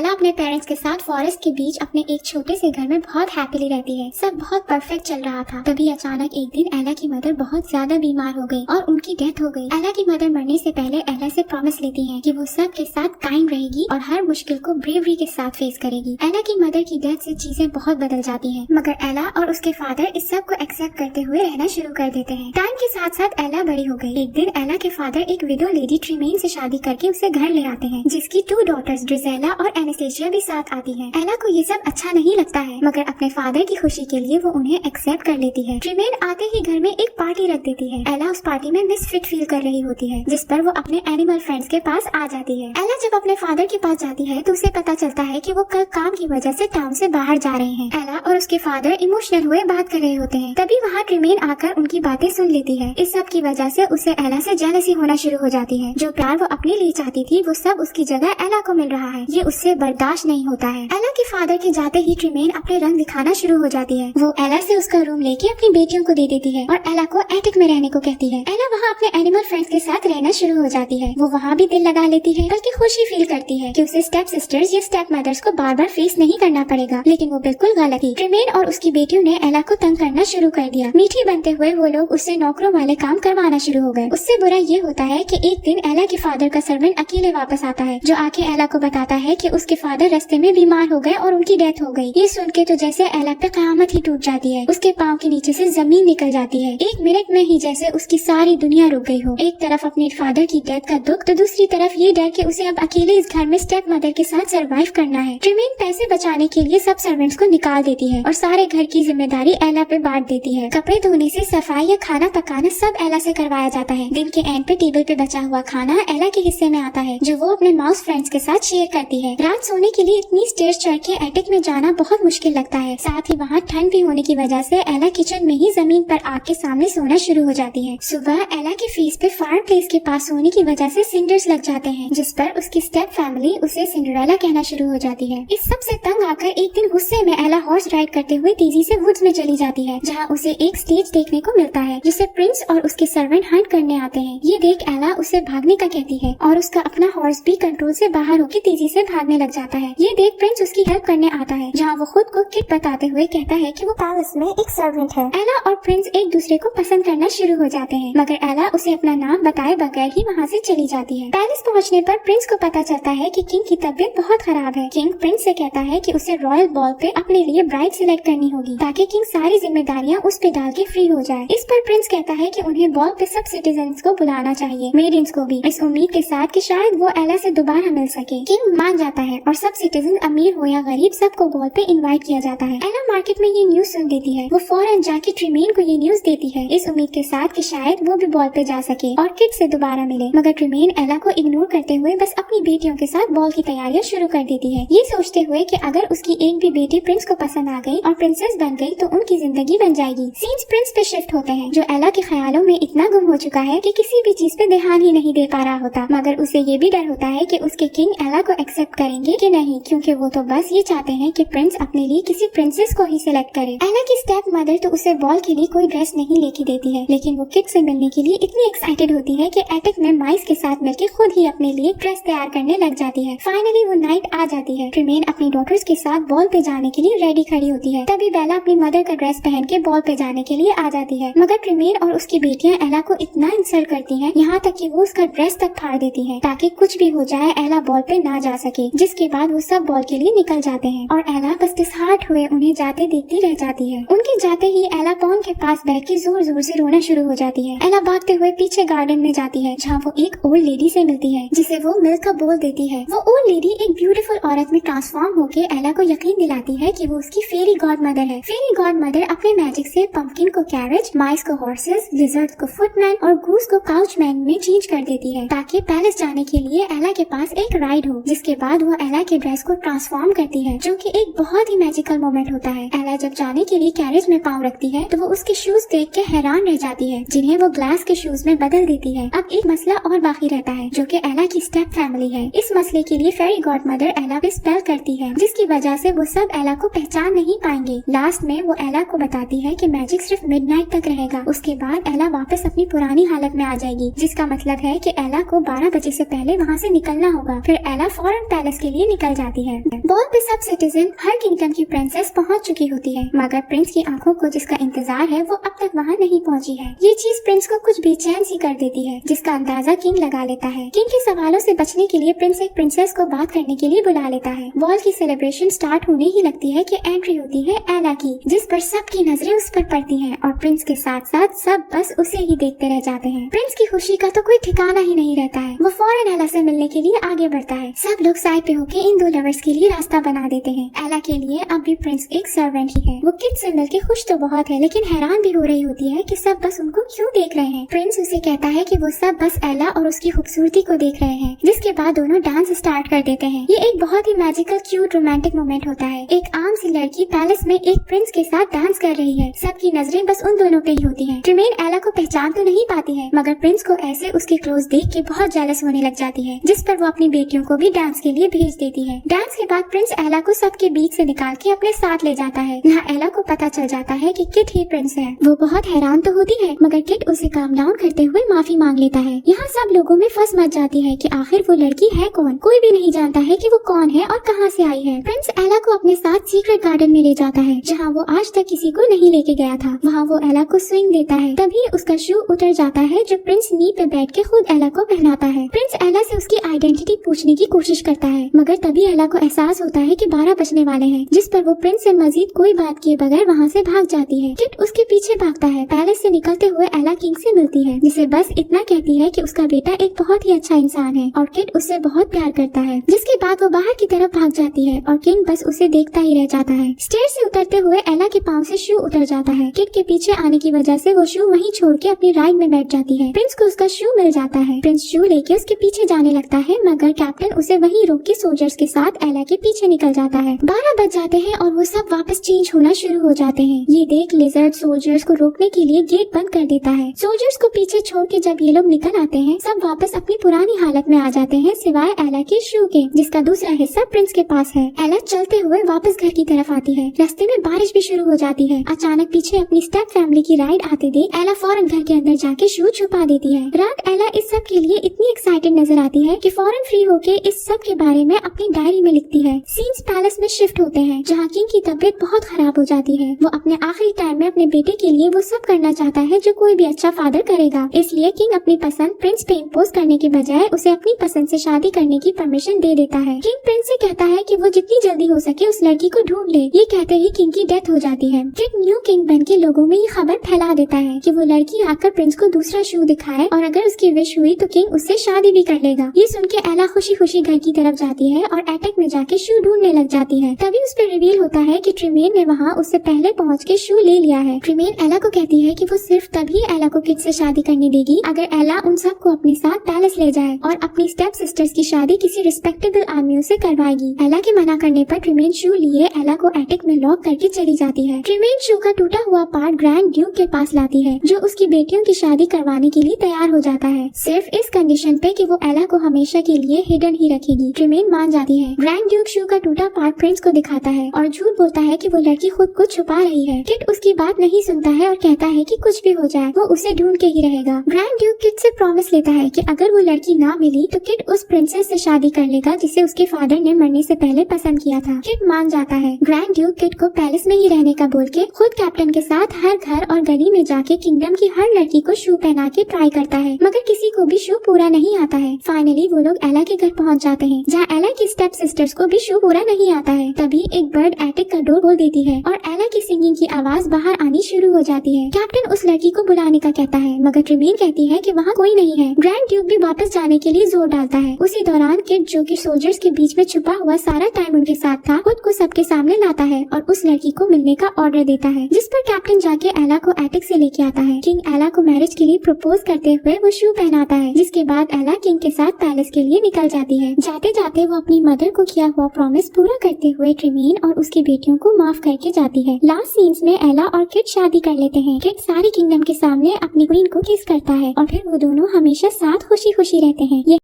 एला अपने पेरेंट्स के साथ फॉरेस्ट के बीच अपने एक छोटे से घर में बहुत हैप्पीली रहती है। सब बहुत परफेक्ट चल रहा था। तभी अचानक एक दिन एला की मदर बहुत ज्यादा बीमार हो गई और उनकी डेथ हो गई। एला की मदर मरने से पहले एला से प्रॉमिस लेती है कि वो सब के साथ काइंड रहेगी और हर मुश्किल को ब्रेवरी के साथ फेस करेगी। एला की मदर की डेथ से चीजें बहुत बदल जाती हैं, मगर एला और उसके फादर इस सब को एक्सेप्ट करते हुए रहना शुरू कर देते हैं। टाइम के साथ साथ एला बड़ी हो गई। एक दिन एला के फादर एक विडो लेडी ट्रीमेन से शादी करके उसे घर ले आते हैं, जिसकी 2 डॉटर्स ड्रिजेला और एनास्टेसिया भी साथ आती हैं। एला को ये सब अच्छा नहीं लगता है, मगर अपने फादर की खुशी के लिए वो उन्हें एक्सेप्ट कर लेती है। ट्रीमेन आते ही घर में एक पार्टी रख देती है। एला उस पार्टी में मिसफिट फील कर रही होती है, जिस पर वो अपने एनिमल फ्रेंड्स के पास आ जाती है। एला जब अपने फादर के पास जाती है तो उसे पता चलता है कि वो कल काम की वजह से टाउन से बाहर जा रहे हैं। एला और उसके फादर इमोशनल हुए बात कर रहे होते हैं। तभी वहाँ ट्रीमेन आकर उनकी बातें सुन लेती है। इस सब की वजह से उसे एला से जेलसी होना शुरू हो जाती है। जो प्यार वो अपने लिए चाहती थी वो सब उसकी जगह एला को मिल रहा है। ये उससे बर्दाश्त नहीं होता है। एला के फादर के जाते ही ट्रीमेन अपने रंग दिखाना शुरू हो जाती है। वो एला से उसका रूम लेके अपनी बेटियों को दे देती है और एला को एटिक में रहने को कहती है। एला वहाँ अपने एनिमल फ्रेंड्स के साथ रहना शुरू हो जाती है। वो वहाँ भी दिल लगा लेती है, बल्कि खुशी फील करती है कि उसे स्टेप सिस्टर्स या स्टेप मदर्स को बार बार फेस नहीं करना पड़ेगा। लेकिन वो बिल्कुल गलत थी। ट्रीमेन और उसकी बेटियों ने एला को तंग करना शुरू कर दिया। मीठी बनते हुए वो लोग उससे नौकरों वाले काम करवाना शुरू हो गए। उससे बुरा ये होता है कि एक दिन एला के फादर का सर्वेंट अकेले वापस आता है, जो आके एला को बताता है कि उसके फादर रास्ते में बीमार हो गए और उनकी डेथ हो गई। ये सुन के तो जैसे एला पे कयामत ही टूट जाती है। उसके पाँव के नीचे से जमीन निकल जाती है। 1 मिनट में ही जैसे उसकी सारी दुनिया रुक गई हो। एक तरफ अपने फादर की डेथ का दुख, तो दूसरी तरफ ये डर कि उसे अब अकेले इस घर में स्टेप मदर के साथ सरवाइव करना है। ट्रीमेन पैसे बचाने के लिए सब सर्वेंट्स को निकाल देती है और सारे घर की जिम्मेदारी एला पे बांट देती है। कपड़े धोने से सफाई या खाना पकाना सब एला से करवाया जाता है। दिन के एंड पे टेबल पे बचा हुआ खाना एला के हिस्से में आता है, जो वो अपने माउस फ्रेंड्स के साथ शेयर करती है। रात सोने के लिए इतनी स्टेयर्स चढ़ के एटिक में जाना बहुत मुश्किल लगता है। साथ ही वहाँ ठंड भी होने की वजह से एला किचन में ही जमीन पर आग के सामने सोना शुरू हो जाती है। सुबह एला के फेस पे फायर प्लेस के पास सोने की वजह से सिंडर्स लग जाते हैं, जिस पर उसकी स्टेप फैमिली उसे सिंड्रेला कहना शुरू हो जाती है। इस सब से तंग आकर एक दिन गुस्से में एला हॉर्स राइड करते हुए तेजी से वुड्स में चली जाती है, जहाँ उसे एक स्टेज देखने को मिलता है जिसे प्रिंस और उसके सर्वेंट हंट करने आते हैं। ये देख एला उसे भागने का कहती है और उसका अपना हॉर्स भी कंट्रोल से बाहर होकर तेजी से भागने लग जाता है। ये देख प्रिंस उसकी हेल्प करने आता है, जहाँ वो खुद को किट बताते हुए कहता है कि वो पैलेस में एक सर्वेंट है। एला और प्रिंस एक दूसरे को पसंद करना शुरू हो जाते हैं, मगर एला उसे अपना नाम बताए बगैर ही वहाँ से चली जाती है। पैलेस पहुँचने पर प्रिंस को पता चलता है कि किंग की तबीयत बहुत खराब है। किंग प्रिंस से कहता है कि उसे रॉयल बॉल पे अपने लिए ब्राइड सिलेक्ट करनी होगी, ताकि किंग सारी जिम्मेदारियाँ उस पे डाल के फ्री हो जाए। इस पर प्रिंस कहता है कि उन्हें बॉल पे सब सिटीजन्स को बुलाना चाहिए, मेडिन्स को भी, इस उम्मीद के साथ कि शायद वो एला से दोबारा मिल सके। किंग मान जाता है और सब सिटीजन, अमीर हो या गरीब, सबको बॉल पे इनवाइट किया जाता है। एला मार्केट में ये न्यूज सुन देती है। वो फौरन जाके ट्रीमेन को ये न्यूज देती है, इस उम्मीद के साथ कि शायद वो भी बॉल पे जा सके और किड से दोबारा मिले। मगर ट्रीमेन एला को इग्नोर करते हुए बस अपनी बेटियों के साथ बॉल की तैयारियां शुरू कर देती है, ये सोचते हुए कि अगर उसकी एक भी बेटी प्रिंस को पसंद आ गई और प्रिंसेस बन गई तो उनकी जिंदगी बन जाएगी। सीन्स प्रिंस पे शिफ्ट होते हैं, जो एला के ख्यालों में इतना गुम हो चुका है कि किसी भी चीज पे ध्यान ही नहीं दे पा रहा होता। मगर उसे ये भी डर होता है कि उसके किंग एला को एक्सेप्ट करेंगे कि नहीं, क्योंकि वो तो बस ये चाहते हैं कि प्रिंस अपने लिए किसी प्रिंसेस को ही सिलेक्ट करे। एला की स्टेप मदर तो उसे बॉल के लिए कोई ड्रेस नहीं लेके देती है, लेकिन वो किड से मिलने के लिए इतनी एक्साइटेड होती है कि एटिक में माइस के साथ मिलकर खुद ही अपने लिए ड्रेस तैयार करने लग जाती है। फाइनली वो नाइट आ जाती है। ट्रीमेन अपनी डॉटर्स के साथ बॉल पे जाने के लिए रेडी खड़ी होती है। तभी बेला अपनी मदर का ड्रेस पहन के बॉल पे जाने के लिए आ जाती है, मगर ट्रीमेन और उसकी बेटियां एला को इतना इंसल्ट करती हैं, यहाँ तक कि वो उसका ड्रेस तक फाड़ देती हैं, ताकि कुछ भी हो जाए एला बॉल पे ना जा सके। जिसके बाद वो सब बॉल के लिए निकल जाते हैं और एला बस डिसहार्ट हुए उन्हें जाते देखती रह जाती है। उनके जाते ही एला पॉन्ड के पास बैठ के जोर जोर से रोना शुरू हो जाती है। एला भागते हुए पीछे गार्डन में जाती है, जहाँ वो एक ओल्ड लेडी से मिलती है, जिसे वो मिल्क का बोल देती है। वो ओल्ड लेडी एक ब्यूटीफुल औरत में ट्रांसफॉर्म होके एला को यकीन दिलाती है कि वो उसकी फेरी गॉड मदर है। फेरी गॉड मदर अपने मैजिक से पंपकिन को कैरेज, माइस को हॉर्सेस, लिजर्ड को फुटमैन और गूस को काउचमैन में चेंज कर देती है, ताकि पैलेस जाने के लिए एला के पास एक राइड हो। जिसके बाद वो एला के ड्रेस को ट्रांसफॉर्म करती है, जो कि एक बहुत ही मैजिकल मोमेंट होता है। एला जब जाने के लिए कैरेज में पाँव रखती है तो वो उसके शूज देख के हैरान रह जाती है, जिन्हें वो ग्लास के शूज में बदल देती है। अब एक मसला और बाकी रहता है, जो कि एला की स्टेप फैमिली है। इस मसले के लिए फेरी गॉड मदर एला पे स्पेल करती है, जिसकी वजह से वो सब एला को पहचान नहीं पाएंगे। लास्ट में वो एला को बताती है कि मैजिक सिर्फ मिडनाइट तक रहेगा, उसके बाद एला वापस अपनी पुरानी हालत में आ जाएगी, जिसका मतलब है कि एला को 12 बजे से पहले वहाँ से निकलना होगा। फिर एला फौरन पैलेस के लिए निकल जाती है। बॉल पे सब सिटीजन हर किंगडम की प्रिंसेस पहुंच चुकी होती है, मगर प्रिंस की आंखों को जिसका इंतजार है वो अब तक वहां नहीं पहुंची है। ये चीज प्रिंस को कुछ बेचैन सी कर देती है, जिसका अंदाजा किंग लगा लेता है। किंग के सवालों से बचने के लिए प्रिंस एक प्रिंसेस को बात करने के लिए बुला लेता है। बॉल की सेलिब्रेशन स्टार्ट होने ही लगती है कि एंट्री होती है एला की, जिस पर सबकी नजरें उस पर पड़ती हैं और प्रिंस के साथ साथ सब बस उसे ही देखते रह जाते हैं। प्रिंस की खुशी का तो कोई ठिकाना ही नहीं रहता है। वो फौरन एला से मिलने के लिए आगे बढ़ता है। सब लोग साइड पे होके इन दो लवर्स के लिए रास्ता बना देते हैं। एला के लिए अब भी प्रिंस एक सर्वेंट ही है। वो किड से मिलके खुश तो बहुत है, लेकिन हैरान भी हो रही होती है कि सब बस उनको क्यों देख रहे हैं। प्रिंस उसे कहता है कि वो सब बस एला और उसकी खूबसूरती को देख रहे हैं, जिसके बाद दोनों डांस स्टार्ट कर देते हैं। ये एक बहुत ही मैजिकल क्यूट रोमांटिक मोमेंट होता है। एक आम सी लड़की पैलेस में एक प्रिंस के साथ डांस कर रही है। सबकी नजरें बस उन दोनों पे ही होती हैं। ट्रिमेन एला को पहचान तो नहीं पाती है, मगर प्रिंस को ऐसे उसके क्लोज देख के बहुत जेलस होने लग जाती है, जिस पर वो अपनी बेटियों को भी डांस के लिए भेज देती है। डांस के बाद प्रिंस एला को सबके बीच से निकाल के अपने साथ ले जाता है। यहाँ एला को पता चल जाता है कि किड ही प्रिंस है। वो बहुत हैरान तो होती है, मगर किड उसे काम डाउन करते हुए माफी मांग लेता है। यहाँ सब लोगों में फंस मच जाती है कि आखिर वो लड़की है कौन। कोई भी नहीं जानता है कि वो कौन है और कहाँ से आई है। प्रिंस एला को अपने साथ सीक्रेट गार्डन में ले जाता है, जहाँ वो आज तक किसी को नहीं लेके गया था। वहाँ वो एला को स्विंग देता है। तभी उसका शू उतर जाता है, जो प्रिंस नी पे बैठ के खुद एला को पहनाता है। प्रिंस एला से उसकी आइडेंटिटी पूछने की कोशिश करता है, मगर तभी एला को एहसास होता है कि 12 बजने वाले हैं, जिस पर वो प्रिंस से मजीद कोई बात किए बगैर वहाँ से भाग जाती है। किड उसके पीछे भागता है। पैलेस से निकलते हुए एला किंग से मिलती है, जिसे बस इतना कहती है कि उसका बेटा एक बहुत ही अच्छा इंसान है और किड उससे बहुत प्यार करता है। जिसके बाद वो बाहर की तरफ भाग जाती है और किंग बस उसे देखता ही रह जाता है। स्टेयर से उतरते हुए एला के पाँव से शू उतर जाता है। किड के पीछे आने की वजह से वो शू वहीं छोड़ के अपनी राइड में बैठ जाती है। प्रिंस को उसका शू मिल जाता है। प्रिंस शू लेके उसके पीछे जाने लगता है, मगर कैप्टन उसे वहीं रोक के सोल्जर्स के साथ एला के पीछे निकल जाता है। 12 बज जाते हैं और वो सब वापस चेंज होना शुरू हो जाते हैं। ये देख लिजर्ड सोल्जर्स को रोकने के लिए गेट बंद कर देता है। सोल्जर्स को पीछे छोड़ के जब ये लोग निकल आते हैं, सब वापस अपनी पुरानी हालत में आ जाते हैं, सिवाय एला के शू के, जिसका दूसरा हिस्सा प्रिंस के पास है। एला चलते हुए वापस घर की तरफ आती है। रास्ते में बारिश भी शुरू हो जाती है। अचानक पीछे अपनी स्टेप फैमिली की राइड आते देख एला फौरन घर के अंदर जाके शू छुपा देती है। रात एला इस सब के लिए इतनी एक्साइटेड नजर आती है कि फौरन फ्री होके इस सब के बारे में अपनी डायरी में लिखती है। सीन्स पैलेस में शिफ्ट होते हैं, जहाँ किंग की तबीयत बहुत खराब हो जाती है। वो अपने आखिरी टाइम में अपने बेटे के लिए वो सब करना चाहता है जो कोई भी अच्छा फादर करेगा। इसलिए किंग अपनी पसंद प्रिंस पे इम्पोज करने के बजाय उसे अपनी पसंद से शादी करने की परमिशन दे देता है। किंग प्रिंस से कहता है कि वो जितनी जल्दी हो सके उस लड़की को ढूंढ ले। ये कहते ही किंग की डेथ हो जाती है। किंग न्यू किंग बन के लोगों में ये खबर फैला देता है कि वो लड़की आकर प्रिंस को दूसरा शू दिखाए और अगर उसकी विश हुई तो किंग उससे शादी भी कर लेगा। ये सुन के एला खुशी खुशी घर की तरफ जाती है और एटेक में जाके शू ढूंढने लग जाती है। तभी उस पर रिवील होता है कि ट्रिमेन ने वहाँ उससे पहले पहुँच के शू ले लिया है। ट्रिमेन एला को कहती है कि वो सिर्फ तभी एला को किड से शादी करने देगी अगर एला उन सबको अपने साथ पैलेस ले जाए और अपनी स्टेप सिस्टर्स की शादी किसी रिस्पेक्टेबल आदमियों से करवाएगी। एला के मना करने पर ट्रिमेन शू लिए एला को एटेक में लॉक करके चली जाती है। ट्रिमेन शू का टूटा हुआ पार्ट ग्रैंड ड्यूक के पास लाती है, जो उसकी बेटियों की शादी करवाने के लिए तैयार हो जाता है, सिर्फ इस कंडीशन पे कि वो एला को हमेशा के लिए हिडन ही रखेगी। ट्रिमेन मान जाती है। ग्रैंड ड्यूक शू का टूटा पार्ट प्रिंस को दिखाता है और झूठ बोलता है कि वो लड़की खुद को छुपा रही है। किड उसकी बात नहीं सुनता है और कहता है कि कुछ भी हो जाए वो उसे ढूंढ के ही रहेगा। ग्रैंड ड्यूक किड से प्रॉमिस लेता है कि अगर वो लड़की ना मिली तो किड उस प्रिंसेस से शादी कर लेगा जिसे उसके फादर ने मरने से पहले पसंद किया था। किड मान जाता है। ग्रैंड ड्यूक किड को पैलेस में ही रहने का बोल के खुद कैप्टन के साथ हर घर और गली में जाके किंगडम की हर लड़की को शू पहना के ट्राई करता है, मगर किसी को भी शू पूरा नहीं आता है। फाइनली वो लोग एला के घर पहुंच जाते हैं, जहाँ एला की स्टेप सिस्टर्स को भी शू पूरा नहीं आता है। तभी एक बर्ड एटेक का डोर खोल देती है और एला की सिंगिंग की आवाज बाहर आनी शुरू हो जाती है। कैप्टन उस लड़की को बुलाने का कहता है, मगर ट्रिमेन कहती है कि वहाँ कोई नहीं है। ग्रैंड ड्यूक भी वापस जाने के लिए जोर डालता है। उसी दौरान किड, जो कि सोल्जर्स के बीच में छुपा हुआ सारा टाइम उनके साथ था, खुद को सबके सामने लाता है और उस लड़की को मिलने का ऑर्डर देता है, जिस पर कैप्टन जाके एला को एटेक से लेके आता है। किंग एला को मैरिज के लिए प्रपोज करते हुए वो शू पहनाता है, जिसके बाद एला किंग के साथ पैलेस के लिए निकल जाती है। जाते जाते वो अपनी मदर को किया हुआ प्रॉमिस पूरा करते हुए ट्रिमेन और उसकी बेटियों को माफ करके जाती है। लास्ट सीन्स में एला और किड शादी कर लेते हैं। किड सारी किंगडम के सामने अपनी क्वीन को किस करता है और फिर वो दोनों हमेशा साथ खुशी खुशी रहते हैं।